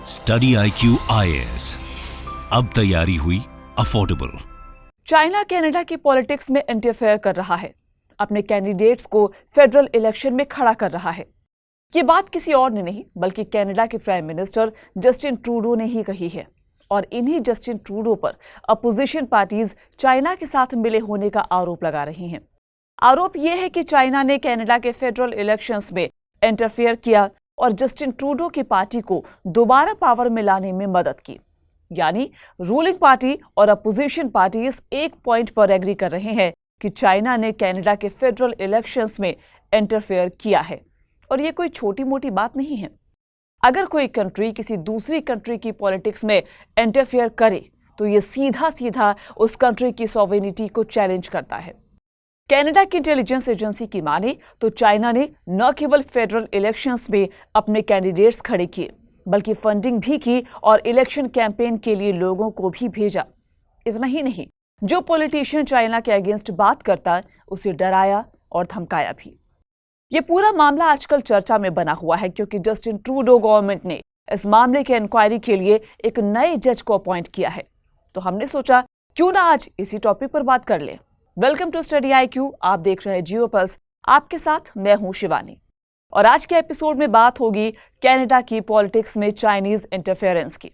Study IQ IAS, अब तैयारी हुई अफोर्डेबल। चाइना कनाडा की पॉलिटिक्स में इंटरफेयर कर रहा है, अपने कैंडिडेट्स को फेडरल इलेक्शन में खड़ा कर रहा है। ये बात किसी और ने नहीं बल्कि कनाडा के प्राइम मिनिस्टर जस्टिन ट्रूडो ने ही कही है। और इन्हीं जस्टिन ट्रूडो पर अपोजिशन पार्टीज चाइना के साथ मिले होने का आरोप लगा रही हैं। आरोप यह है कि चाइना ने कनाडा के फेडरल इलेक्शंस में इंटरफेयर किया और जस्टिन ट्रूडो की पार्टी को दोबारा पावर में लाने में मदद की। यानी रूलिंग पार्टी और अपोजिशन पार्टी इस एक पॉइंट पर एग्री कर रहे हैं कि चाइना ने कनाडा के फेडरल इलेक्शंस में इंटरफेयर किया है। और ये कोई छोटी मोटी बात नहीं है। अगर कोई कंट्री किसी दूसरी कंट्री की पॉलिटिक्स में इंटरफेयर करे तो ये सीधा सीधा उस कंट्री की सॉवरेनिटी को चैलेंज करता है। कनाडा की इंटेलिजेंस एजेंसी की माने तो चाइना ने न केवल फेडरल इलेक्शंस में अपने कैंडिडेट्स खड़े किए बल्कि फंडिंग भी की और इलेक्शन कैंपेन के लिए लोगों को भी भेजा। इतना ही नहीं, जो पॉलिटिशियन चाइना के अगेंस्ट बात करता उसे डराया और धमकाया भी। ये पूरा मामला आजकल चर्चा में बना हुआ है क्योंकि जस्टिन ट्रूडो गवर्नमेंट ने इस मामले के इंक्वायरी के लिए एक नए जज को अपॉइंट किया है। तो हमने सोचा क्यों ना आज इसी टॉपिक पर बात कर लें। वेलकम टू स्टडी IQ, आप देख रहे हैं जियो पल्स। आपके साथ मैं हूं शिवानी और आज के एपिसोड में बात होगी कनाडा की पॉलिटिक्स में चाइनीज इंटरफेरेंस की।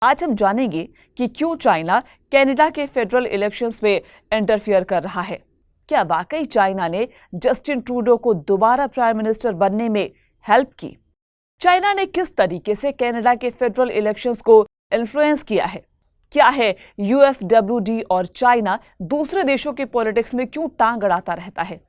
आज हम जानेंगे कि क्यों चाइना कनाडा के फेडरल इलेक्शंस में इंटरफेयर कर रहा है। क्या वाकई चाइना ने जस्टिन ट्रूडो को दोबारा प्राइम मिनिस्टर बनने में हेल्प की? चाइना ने किस तरीके से कनाडा के फेडरल इलेक्शंस को इन्फ्लुएंस किया है? क्या है UFWD और चाइना दूसरे देशों की पॉलिटिक्स में क्यों टांग अड़ाता रहता है?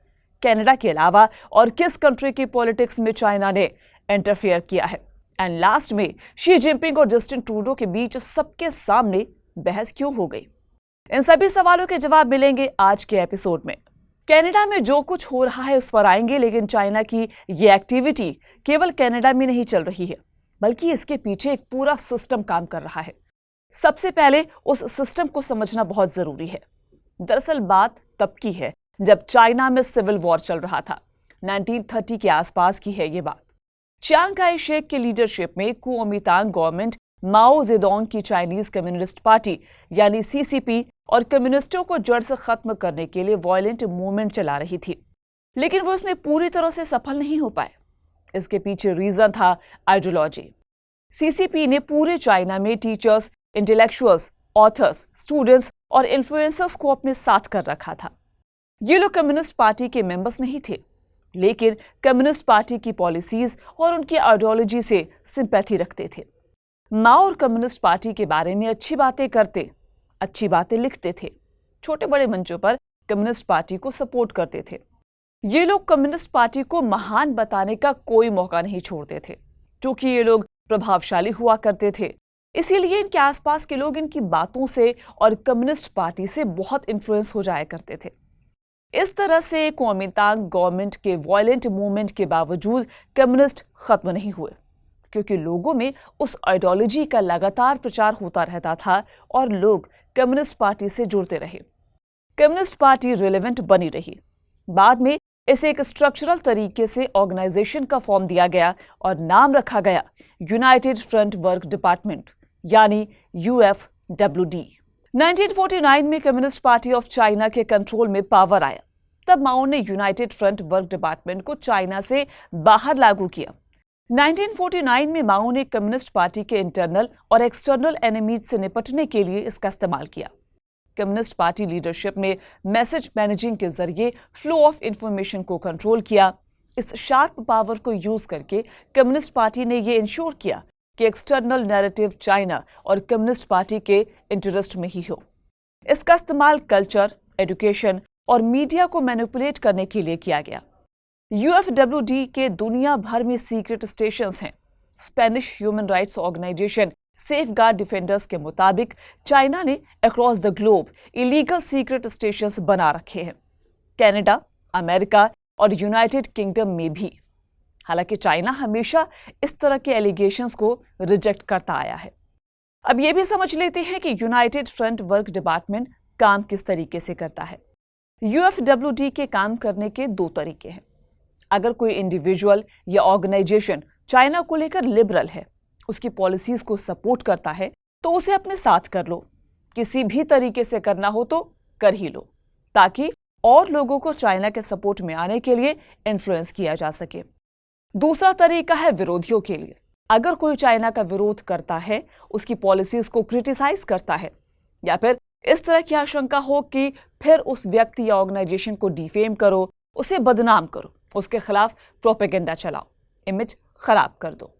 कनाडा के अलावा और किस कंट्री की पॉलिटिक्स में चाइना ने इंटरफेयर किया है? एंड लास्ट में शी जिनपिंग और जस्टिन ट्रूडो के बीच सबके सामने बहस क्यों हो गई? इन सभी सवालों के जवाब मिलेंगे आज के एपिसोड में। कनाडा में जो कुछ हो रहा है उस पर आएंगे, लेकिन चाइना की ये एक्टिविटी केवल कनाडा में नहीं चल रही है बल्कि इसके पीछे एक पूरा सिस्टम काम कर रहा है। सबसे पहले उस सिस्टम को समझना बहुत जरूरी है। दरअसल बात तब की है जब चाइना में सिविल वॉर चल रहा था। 1930 के आसपास की है ये बात। चियांग काई शेक की लीडरशिप में कुओमितांग गवर्नमेंट माओ जेडोंग की चाइनीज कम्युनिस्ट पार्टी यानी CCP और कम्युनिस्टों को जड़ से खत्म करने के लिए वायलेंट मूवमेंट चला रही थी, लेकिन वो इसमें पूरी तरह से सफल नहीं हो पाए। इसके पीछे रीजन था आइडियोलॉजी। CCP ने पूरे चाइना में टीचर्स, इंटेलेक्चुअल्स, ऑथर्स, स्टूडेंट्स और इन्फ्लुएंसर्स को अपने साथ कर रखा था। ये लोग कम्युनिस्ट पार्टी के मेंबर्स नहीं थे, लेकिन कम्युनिस्ट पार्टी की पॉलिसीज और उनकी आइडियोलॉजी से सिंपैथी रखते थे। माओ और कम्युनिस्ट पार्टी के बारे में अच्छी बातें करते, अच्छी बातें लिखते थे, छोटे बड़े मंचों पर कम्युनिस्ट पार्टी को सपोर्ट करते थे। ये लोग कम्युनिस्ट पार्टी को महान बताने का कोई मौका नहीं छोड़ते थे। क्योंकि ये लोग प्रभावशाली हुआ करते थे, इसीलिए इनके आसपास के लोग इनकी बातों से और कम्युनिस्ट पार्टी से बहुत इन्फ्लुएंस हो जाया करते थे। इस तरह से कुओमितांग गवर्नमेंट के वायलेंट मूवमेंट के बावजूद कम्युनिस्ट खत्म नहीं हुए, क्योंकि लोगों में उस आइडियोलॉजी का लगातार प्रचार होता रहता था और लोग कम्युनिस्ट पार्टी से जुड़ते रहे। कम्युनिस्ट पार्टी रिलेवेंट बनी रही। बाद में इसे एक स्ट्रक्चरल तरीके से ऑर्गेनाइजेशन का फॉर्म दिया गया और नाम रखा गया यूनाइटेड फ्रंट वर्क डिपार्टमेंट यानी UFWD। 1949 में कम्युनिस्ट पार्टी ऑफ चाइना के कंट्रोल में पावर आया। तब माओ ने यूनाइटेड फ्रंट वर्क डिपार्टमेंट को चाइना से बाहर लागू किया। 1949 में माओ ने कम्युनिस्ट पार्टी के इंटरनल और एक्सटर्नल एनिमीज से निपटने के लिए इसका इस्तेमाल किया। कम्युनिस्ट पार्टी लीडरशिप ने मैसेज मैनेजिंग के जरिए फ्लो ऑफ इंफॉर्मेशन को कंट्रोल किया। इस शार्प पावर को यूज करके कम्युनिस्ट पार्टी ने यह इंश्योर किया कि एक्सटर्नल नैरेटिव चाइना और कम्युनिस्ट पार्टी के इंटरेस्ट में ही हो। इसका इस्तेमाल कल्चर, एजुकेशन और मीडिया को मैनिपुलेट करने के लिए किया गया। UFWD के दुनिया भर में सीक्रेट स्टेशंस हैं। Spanish human rights organization safeguard defenders के मुताबिक चाइना ने across the globe illegal secret stations बना रखे हैं, कनाडा, अमेरिका और यूनाइटेड किंगडम में भी। हालांकि चाइना हमेशा इस तरह के एलिगेशंस को रिजेक्ट करता आया है। अब ये भी समझ लेते हैं कि यूनाइटेड फ्रंट वर्क डिपार्टमेंट काम किस तरीके से करता है। यूएफडब्ल्यूडी के काम करने के दो तरीके हैं। अगर कोई इंडिविजुअल या ऑर्गेनाइजेशन चाइना को लेकर लिबरल है, उसकी पॉलिसीज को सपोर्ट करता है, तो उसे अपने साथ कर लो। किसी भी तरीके से करना हो तो कर ही लो, ताकि और लोगों को चाइना के सपोर्ट में आने के लिए इन्फ्लुएंस किया जा सके। दूसरा तरीका है विरोधियों के लिए। अगर कोई चाइना का विरोध करता है, उसकी पॉलिसीज को क्रिटिसाइज करता है, या फिर इस तरह की आशंका हो कि फिर उस व्यक्ति या ऑर्गेनाइजेशन को डिफेम करो, उसे बदनाम करो, उसके खिलाफ प्रोपेगेंडा चलाओ, इमेज खराब कर दो।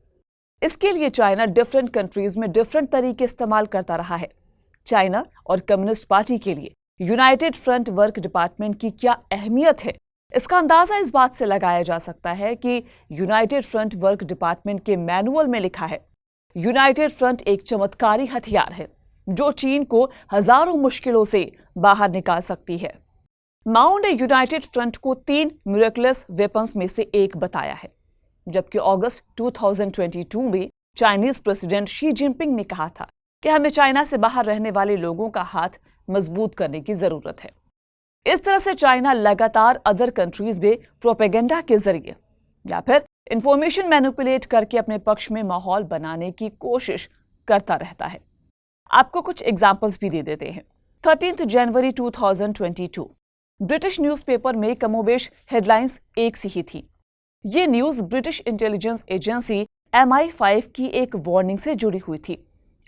इसके लिए चाइना डिफरेंट कंट्रीज में डिफरेंट तरीके इस्तेमाल करता रहा है। चाइना और कम्युनिस्ट पार्टी के लिए यूनाइटेड फ्रंट वर्क डिपार्टमेंट की क्या अहमियत है, इसका अंदाजा इस बात से लगाया जा सकता है कि यूनाइटेड फ्रंट वर्क डिपार्टमेंट के मैनुअल में लिखा है, यूनाइटेड फ्रंट एक चमत्कारी हथियार है जो चीन को हजारों मुश्किलों से बाहर निकाल सकती है। माओ ने यूनाइटेड फ्रंट को 3 मिरेकलस वेपन्स में से एक बताया है, जबकि अगस्त 2022 में चाइनीज प्रेसिडेंट शी जिनपिंग ने कहा था कि हमें चाइना से बाहर रहने वाले लोगों का हाथ मजबूत करने की जरूरत है। इस तरह से चाइना लगातार अदर कंट्रीज में प्रोपेगेंडा के जरिए या फिर इंफॉर्मेशन मैनिपुलेट करके अपने पक्ष में माहौल बनाने की कोशिश करता रहता है। आपको कुछ एग्जाम्पल्स भी दे देते हैं। 13 जनवरी 2022 ब्रिटिश न्यूज़पेपर में कमोबेश हेडलाइंस एक सी ही थी। ये news British intelligence agency MI5 की एक वार्निंग से जुड़ी हुई थी।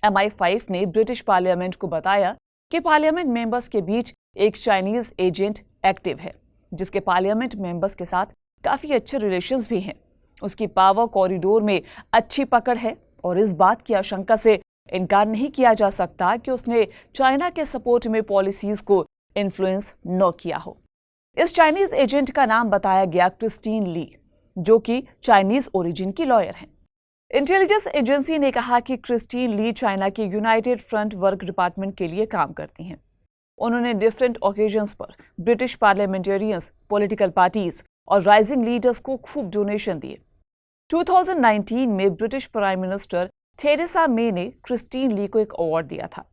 MI5 ने ब्रिटिश पार्लियामेंट को बताया कि पार्लियामेंट मेंबर्स के बीच एक चाइनीज एजेंट एक्टिव है, जिसके पार्लियामेंट मेंबर्स के साथ काफी अच्छे रिलेशंस भी हैं। उसकी पावर कॉरिडोर में अच्छी पकड़ है और इस बात की आशंका से इनकार नहीं किया जा सकता कि उसने चाइना के सपोर्ट में पॉलिसीज को इन्फ्लुएंस न किया हो। इस चाइनीज एजेंट का नाम बताया गया क्रिस्टीन ली, जो कि चाइनीज ओरिजिन की लॉयर हैं। इंटेलिजेंस एजेंसी ने कहा कि क्रिस्टीन ली चाइना के यूनाइटेड फ्रंट वर्क डिपार्टमेंट के लिए काम करती हैं। उन्होंने डिफरेंट ओकेजन्स पर ब्रिटिश पार्लियामेंटेरियंस, पॉलिटिकल पार्टीज और राइजिंग लीडर्स को खूब डोनेशन दिए। 2019 में British prime minister Theresa May ने क्रिस्टीन ली को एक अवार्ड दिया था।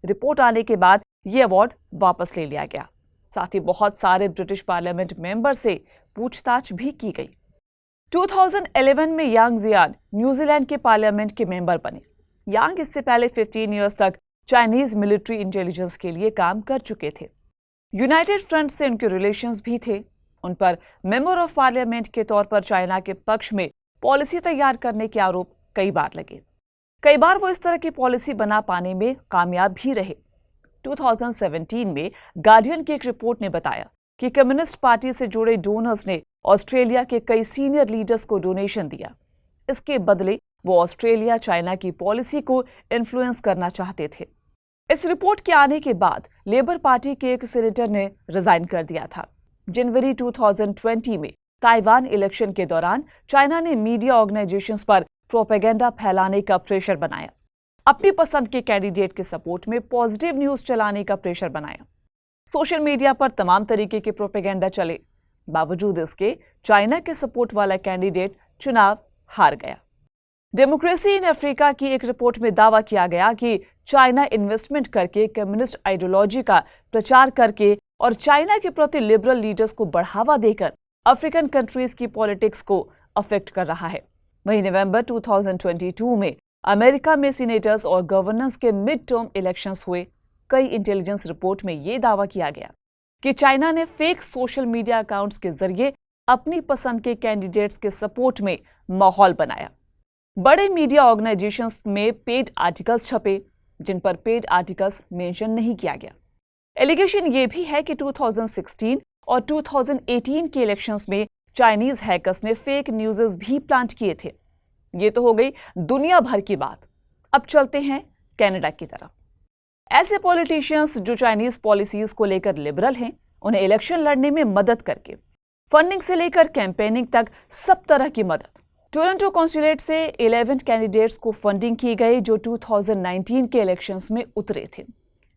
रिपोर्ट आने के बाद ये अवार्ड वापस ले लिया गया। साथ ही बहुत सारे ब्रिटिश पार्लियामेंट मेंबर से पूछताछ भी की गई। 2011 में यांग जियान न्यूजीलैंड के पार्लियामेंट के मेंबर बने। यांग इससे पहले 15 इयर्स तक चाइनीज मिलिट्री इंटेलिजेंस के लिए काम कर चुके थे। यूनाइटेड फ्रंट से उनके रिलेशंस भी थे। उन पर मेंबर ऑफ पार्लियामेंट के तौर पर चाइना के पक्ष में पॉलिसी तैयार करने के आरोप कई बार लगे। कई बार वो इस तरह की पॉलिसी बना पाने में कामयाब भी रहे। 2017 में गार्डियन की एक रिपोर्ट ने बताया कि कम्युनिस्ट पार्टी से जुड़े डोनर्स ने ऑस्ट्रेलिया के कई सीनियर लीडर्स को डोनेशन दिया। इसके बदले वो ऑस्ट्रेलिया चाइना की पॉलिसी को इन्फ्लुएंस करना चाहते थे। इस रिपोर्ट के आने के बाद लेबर पार्टी के एक सीनेटर ने रिजाइन कर दिया था। जनवरी 2020 में ताइवान इलेक्शन के दौरान चाइना ने मीडिया ऑर्गेनाइजेशंस पर प्रोपेगेंडा फैलाने का प्रेशर बनाया। अपनी पसंद के कैंडिडेट के सपोर्ट में पॉजिटिव न्यूज चलाने का प्रेशर बनाया। सोशल मीडिया पर तमाम तरीके के प्रोपेगेंडा चले। बावजूद इसके चाइना के सपोर्ट वाला कैंडिडेट चुनाव हार गया। डेमोक्रेसी इन अफ्रीका की एक रिपोर्ट में दावा किया गया कि चाइना इन्वेस्टमेंट करके कम्युनिस्ट आइडियोलॉजी का प्रचार करके और चाइना के प्रति लिबरल लीडर्स को बढ़ावा देकर अफ्रीकन कंट्रीज की पॉलिटिक्स को अफेक्ट कर रहा है। वहीं नवंबर 2022 में अमेरिका में सीनेटर्स और गवर्नर्स के मिड टर्म इलेक्शंस हुए। कई इंटेलिजेंस रिपोर्ट में यह दावा किया गया कि चाइना ने फेक सोशल मीडिया अकाउंट्स के जरिए अपनी पसंद के कैंडिडेट्स के सपोर्ट में माहौल बनाया। बड़े मीडिया ऑर्गेनाइजेशंस में पेड आर्टिकल्स छपे, जिन पर पेड आर्टिकल्स मेंशन नहीं किया गया। एलिगेशन ये भी है कि 2016 और 2018 के इलेक्शंस में चाइनीज हैकर्स ने फेक न्यूज़ भी प्लांट किए थे। ये तो हो गई दुनिया भर की बात। अब चलते हैं कनाडा की तरफ। ऐसे पॉलिटिशियंस जो चाइनीज पॉलिसीज को लेकर लिबरल हैं, उन्हें इलेक्शन लड़ने में मदद करके फंडिंग से लेकर कैंपेनिंग तक सब तरह की मदद। टोरंटो कॉन्सुलेट से 11 कैंडिडेट्स को फंडिंग की गई जो 2019 के इलेक्शंस में उतरे थे।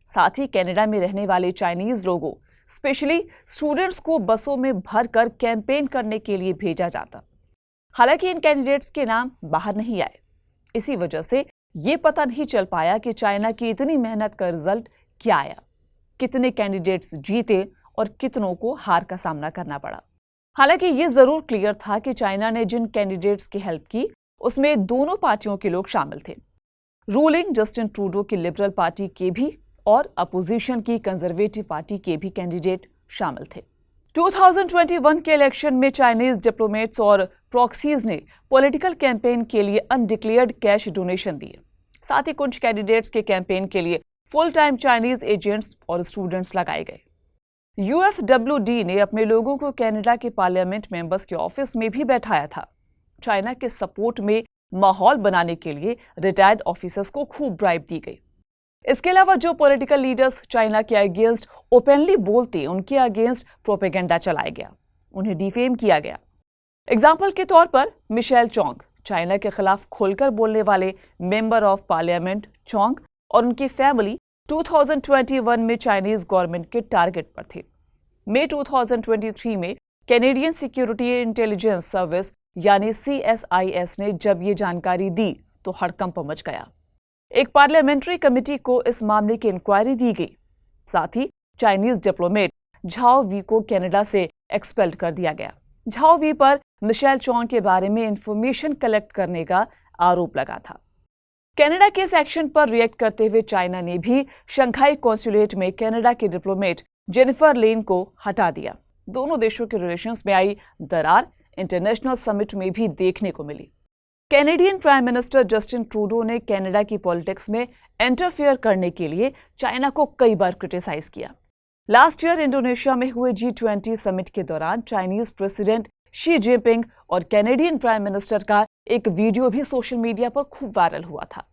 साथ ही कनाडा में रहने वाले चाइनीज लोगों, स्पेशली स्टूडेंट्स को बसों में भरकर कैंपेन करने के लिए भेजा जाता। हालांकि इन कैंडिडेट्स के नाम बाहर नहीं आए। इसी वजह से ये पता नहीं चल पाया कि चाइना की इतनी मेहनत का रिजल्ट क्या आया, कितने कैंडिडेट्स जीते और कितनों को हार का सामना करना पड़ा। हालांकि ये जरूर क्लियर था कि चाइना ने जिन कैंडिडेट्स की हेल्प की उसमें दोनों पार्टियों के लोग शामिल थे। रूलिंग जस्टिन ट्रूडो की लिबरल पार्टी के भी और अपोजिशन की कंजर्वेटिव पार्टी के भी कैंडिडेट शामिल थे। 2021 के इलेक्शन में चाइनीज डिप्लोमेट्स और प्रॉक्सीज ने पॉलिटिकल कैंपेन के लिए अनडिक्लेयर्ड कैश डोनेशन दिए। साथ ही कुछ कैंडिडेट्स के कैंपेन के लिए फुल टाइम चाइनीज एजेंट्स और स्टूडेंट्स लगाए गए। UFWD ने अपने लोगों को कनाडा के पार्लियामेंट मेंबर्स के ऑफिस में भी बैठाया था। चाइना के सपोर्ट में माहौल बनाने के लिए रिटायर्ड ऑफिसर्स को खूब ब्राइब दी गई। इसके अलावा जो पॉलिटिकल लीडर्स चाइना के अगेंस्ट ओपनली बोलते उनके अगेंस्ट प्रोपेगेंडा चलाया गया, उन्हें डिफेम किया गया। एग्जाम्पल के तौर पर मिशेल चोंग, चाइना के खिलाफ खुलकर बोलने वाले मेंबर ऑफ पार्लियामेंट चोंग और उनकी फैमिली 2021 में चाइनीज गवर्नमेंट के टारगेट पर थे। मई 2023 में कैनेडियन सिक्योरिटी इंटेलिजेंस सर्विस यानी CSIS ने जब ये जानकारी दी तो हड़कंप मच गया। एक पार्लियामेंट्री कमेटी को इस मामले की इंक्वायरी दी गई। साथ ही चाइनीज डिप्लोमेट झाओ वी को कनाडा से एक्सपेल्ड कर दिया गया। झाओ वी पर मिशेल चोंग के बारे में इंफॉर्मेशन कलेक्ट करने का आरोप लगा था। कनाडा के इस एक्शन पर रिएक्ट करते हुए चाइना ने भी शंघाई कॉन्सुलेट में कनाडा के डिप्लोमेट जेनिफर लेन को हटा दिया। दोनों देशों के रिलेशंस में आई दरार इंटरनेशनल समिट में भी देखने को मिली। Canadian prime minister Justin Trudeau ने कनाडा की पॉलिटिक्स में इंटरफेयर करने के लिए चाइना को कई बार क्रिटिसाइज किया। लास्ट ईयर इंडोनेशिया में हुए G20 समिट के दौरान चाइनीज प्रेसिडेंट शी जिनपिंग और कैनेडियन प्राइम मिनिस्टर का एक वीडियो भी सोशल मीडिया पर खूब वायरल हुआ था,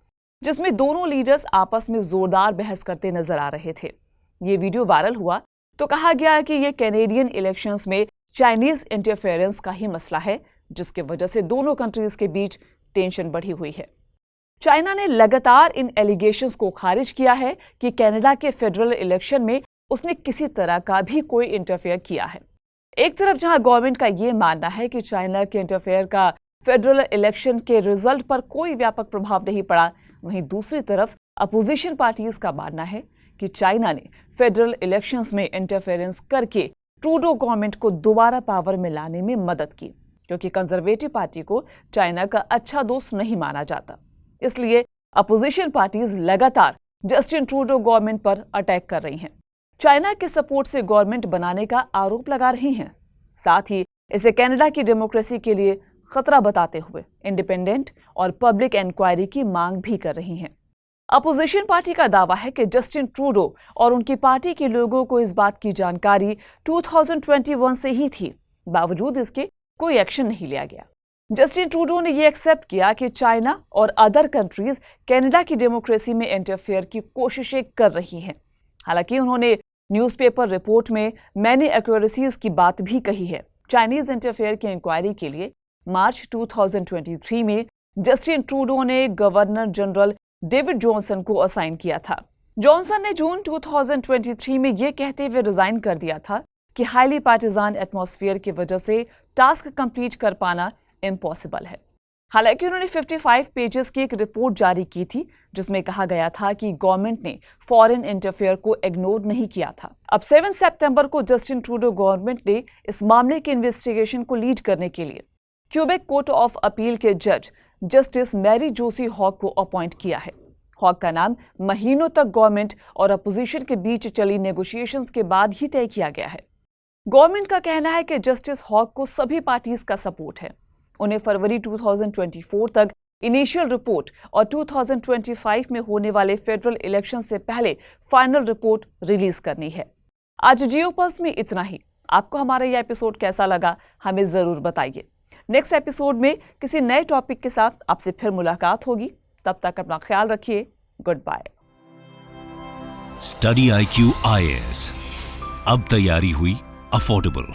जिसमें दोनों लीडर्स आपस में जोरदार बहस करते नजर आ रहे थे। ये वीडियो वायरल हुआ तो कहा गया कि ये कैनेडियन इलेक्शंस में चाइनीज इंटरफेरेंस का ही मसला है, जिसकी वजह से दोनों कंट्रीज के बीच टेंशन बढ़ी हुई है। चाइना ने लगातार इन एलिगेशंस को खारिज किया है कि कनाडा के फेडरल इलेक्शन में उसने किसी तरह का भी कोई इंटरफेयर किया है। एक तरफ जहां गवर्नमेंट का ये मानना है कि चाइना के इंटरफेयर का फेडरल इलेक्शन के रिजल्ट पर कोई व्यापक प्रभाव नहीं पड़ा, वहीं दूसरी तरफ अपोजिशन पार्टीज का मानना है कि चाइना ने फेडरल इलेक्शंस में इंटरफेरेंस करके ट्रूडो गवर्नमेंट को दोबारा पावर में लाने में मदद की, क्योंकि कंजर्वेटिव पार्टी को चाइना का अच्छा दोस्त नहीं माना जाता। इसलिए अपोजिशन पार्टीज लगातार जस्टिन ट्रूडो गवर्नमेंट पर अटैक कर रही हैं, चाइना के सपोर्ट से गवर्नमेंट बनाने का आरोप लगा रही हैं। साथ ही इसे कनाडा की डेमोक्रेसी के लिए खतरा बताते हुए इंडिपेंडेंट और पब्लिक इंक्वायरी की मांग भी कर रही हैं। अपोजिशन पार्टी का दावा है कि जस्टिन ट्रूडो और उनकी पार्टी के लोगों को इस बात की जानकारी 2021 से ही थी, बावजूद इसके कोई एक्शन नहीं लिया गया। जस्टिन ट्रूडो ने यह एक्सेप्ट किया कि चाइना और अदर कंट्रीज कनाडा की डेमोक्रेसी में इंटरफेयर की कोशिशें कर रही हैं। हालांकि उन्होंने न्यूज़पेपर रिपोर्ट में मैनी एक्यूरेसीज की बात भी कही है। चाइनीज इंटरफेयर की इंक्वायरी के लिए मार्च 2023 में जस्टिन ट्रूडो ने गवर्नर जनरल डेविड जॉनसन को असाइन किया था। जॉनसन ने जून 2023 में यह कहते हुए रिजाइन कर दिया था कि हाईली पार्टिजान एटमॉस्फेयर की वजह से टास्क कंप्लीट कर पाना इम्पॉसिबल है। हालांकि उन्होंने 55 पेजेस की एक रिपोर्ट जारी की थी, जिसमें कहा गया था कि गवर्नमेंट ने फॉरेन इंटरफेयर को इग्नोर नहीं किया था। अब 7 सितंबर को जस्टिन ट्रूडो गवर्नमेंट ने इस मामले की इन्वेस्टिगेशन को लीड करने के लिए क्यूबेक कोर्ट ऑफ अपील के जज जस्टिस मैरी जोसी हॉक को अपॉइंट किया है। हॉक का नाम महीनों तक गवर्नमेंट और अपोजिशन के बीच चली नेगोशिएशंस के बाद ही तय किया गया है। गवर्नमेंट का कहना है कि जस्टिस हॉक को सभी पार्टीज का सपोर्ट है। उन्हें फरवरी 2024 तक इनिशियल रिपोर्ट और 2025 में होने वाले फेडरल इलेक्शन से पहले फाइनल रिपोर्ट रिलीज करनी है। आज जियो पल्स में इतना ही। आपको हमारा यह एपिसोड कैसा लगा हमें जरूर बताइए। नेक्स्ट एपिसोड में किसी नए टॉपिक के साथ आपसे फिर मुलाकात होगी। तब तक अपना ख्याल रखिए। Good bye. Study IQ IAS अब तैयारी हुई अफोर्डेबल।